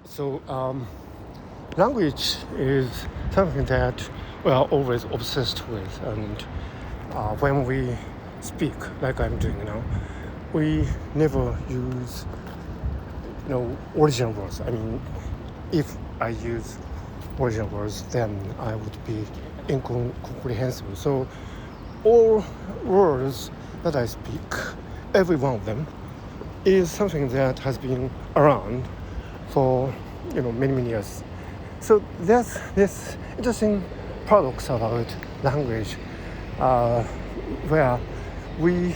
So, language is something that we are always obsessed with, and when we speak, like I'm doing now, we never use, original words. I mean, if I use original words, then I would be incomprehensible. So, all words that I speak, every one of them, is something that has been around for many years. So there's this interesting paradox about language, uh, where we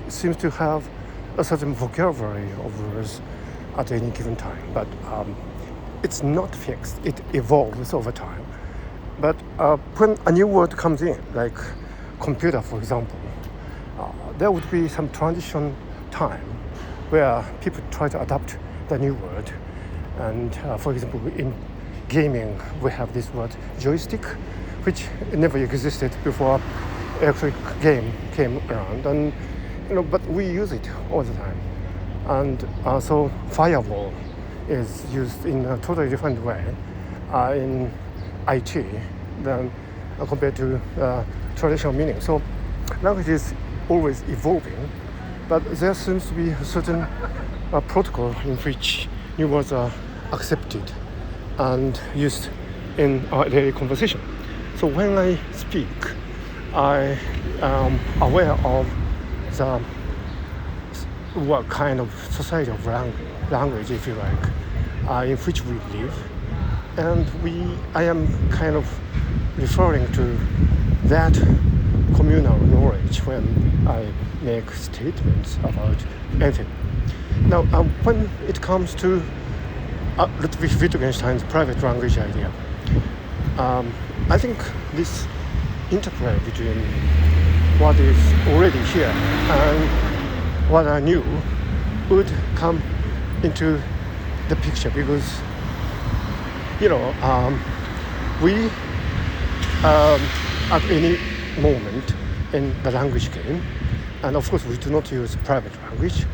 seem to have a certain vocabulary of words at any given time, but it's not fixed. It evolves over time. But when a new word comes in, like computer, for example, there would be some transition time where people try to adapt the new word. And for example, in gaming, we have this word joystick, which never existed before electronic game came around. And but we use it all the time. And so firewall is used in a totally different way in IT than compared to traditional meaning. So language is always evolving, but there seems to be a certain protocol in which new words are accepted and used in our daily conversation. So when I speak, I am aware of the what kind of society of language, if you like, in which we live, and I am kind of referring to that communal knowledge when I make statements about anything. Now, when it comes to Ludwig Wittgenstein's private language idea, I think this interplay between what is already here and what I knew would come into the picture because, we at any moment in the language game, and of course we do not use private language,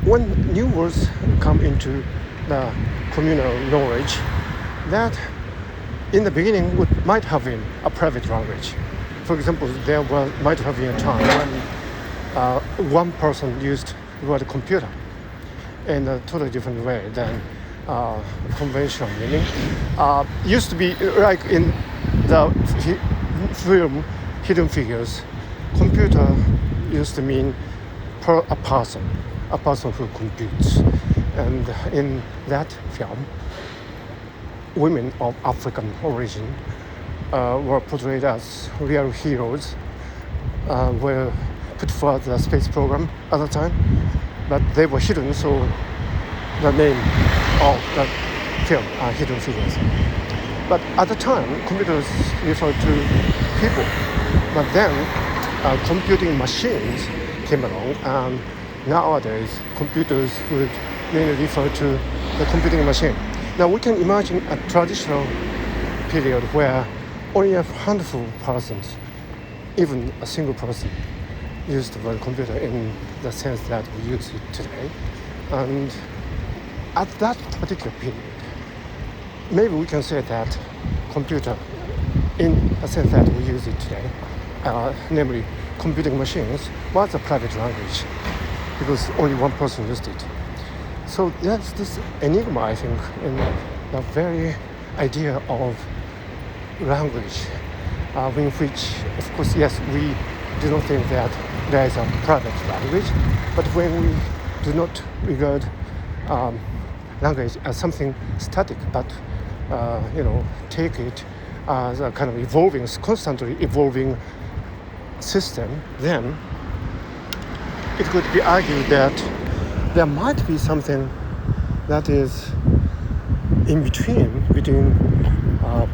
when new words come into the communal knowledge, that in the beginning might have been a private language. For example, there might have been a time when one person used the word computer in a totally different way than conventional meaning. Used to be like in the film Hidden Figures, computer used to mean a person who computes. And in that film, women of African origin were portrayed as real heroes, were put forward the space program at the time, but they were hidden, so the name of the film are Hidden Figures. But at the time, computers referred to people, but then computing machines came along, and nowadays computers would mainly refer to the computing machine. Now we can imagine a traditional period where only a handful of persons, even a single person, used the word computer in the sense that we use it today. And at that particular period, maybe we can say that computer, in a sense that we use it today, namely computing machines, was a private language because only one person used it. So there's this enigma, I think, in the very idea of language, in which, of course, yes, we do not think that there is a private language, but when we do not regard language as something static, but take it as a kind of constantly evolving system, then it could be argued that there might be something that is in between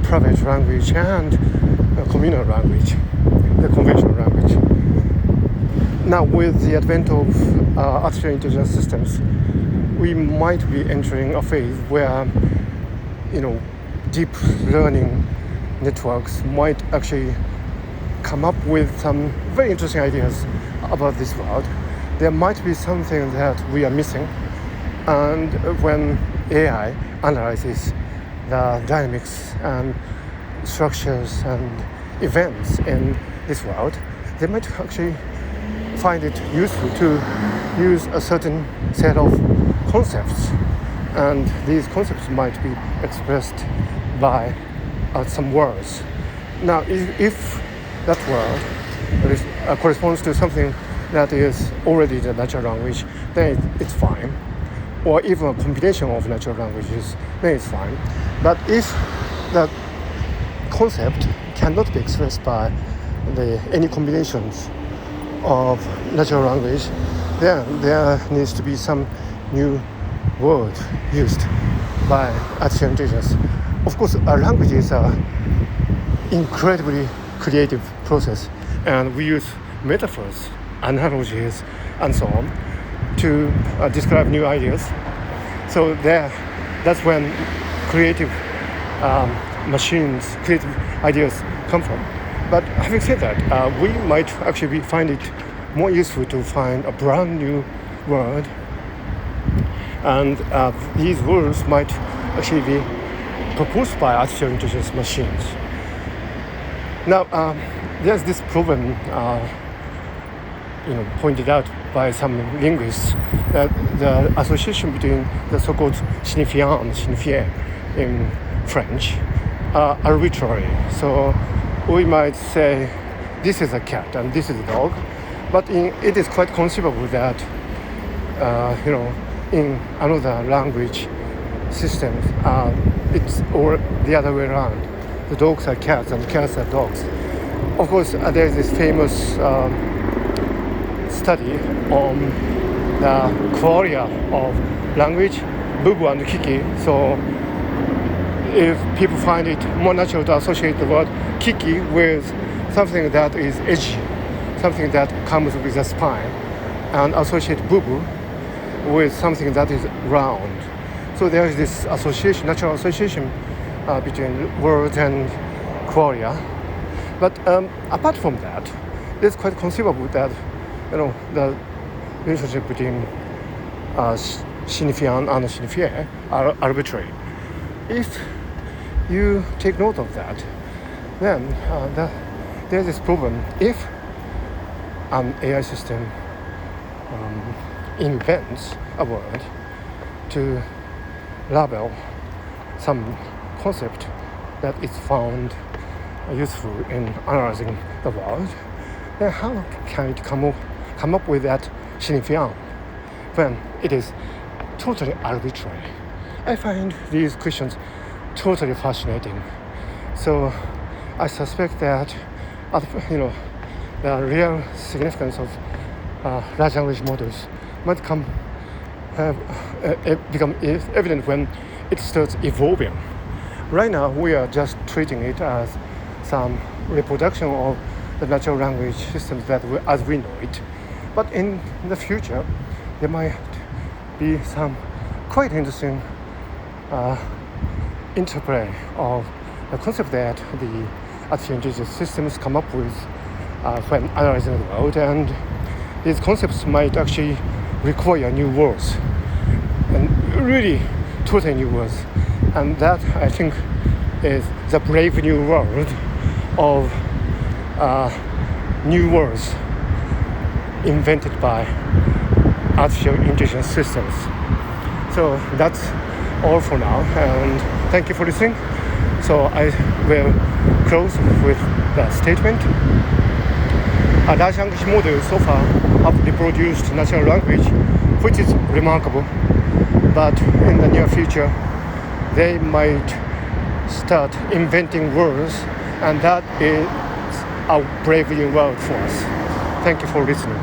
private language and communal language, the conventional language. Now, with the advent of artificial intelligence systems, we might be entering a phase where, deep learning networks might actually come up with some very interesting ideas about this world. There might be something that we are missing, And when AI analyzes the dynamics and structures and events in this world, they might actually find it useful to use a certain set of concepts, and these concepts might be expressed by some words. Now, if that word corresponds to something that is already the natural language, then it's fine. Or even a combination of natural languages, then it's fine. But if the concept cannot be expressed by any combinations of natural language, then there needs to be some new word used by artificial intelligence. Of course, a language is an incredibly creative process, and we use metaphors, analogies, and so on to describe new ideas. So that's when creative machines, creative ideas come from. But having said that, we might actually find it more useful to find a brand new word, and these words might actually be proposed by artificial intelligence machines. Now, there's this problem pointed out by some linguists, that the association between the so-called signifiant and signifié in French are arbitrary. So we might say this is a cat and this is a dog, but it is quite conceivable that in another language systems it's or the other way around. The dogs are cats and cats are dogs. Of course, there's this famous study on the qualia of language, Bubu and Kiki. So if people find it more natural to associate the word Kiki with something that is edgy, something that comes with a spine, and associate Bubu with something that is round. So there is this association, natural association between words and qualia. But apart from that, it's quite conceivable that the relationship between signifiant and signifié are arbitrary. If you take note of that, then there's this problem. If an AI system invents a word to label some concept that is found useful in analyzing the world, then how can it come up with that signifiant when it is totally arbitrary? I find these questions totally fascinating. So I suspect that the real significance of large language models might become evident when it starts evolving. Right now, we are just treating it as some reproduction of the natural language systems as we know it. But in the future, there might be some quite interesting interplay of the concept that the artificial intelligence systems come up with when analyzing the world, and these concepts might actually require new words, and really totally new words. And that, I think, is the brave new world of new words invented by artificial intelligence systems. So that's all for now, and thank you for listening. So I will close with the statement. A large language model so far have reproduced natural language, which is remarkable, but in the near future they might start inventing words, and that is a brave new world for us. Thank you for listening.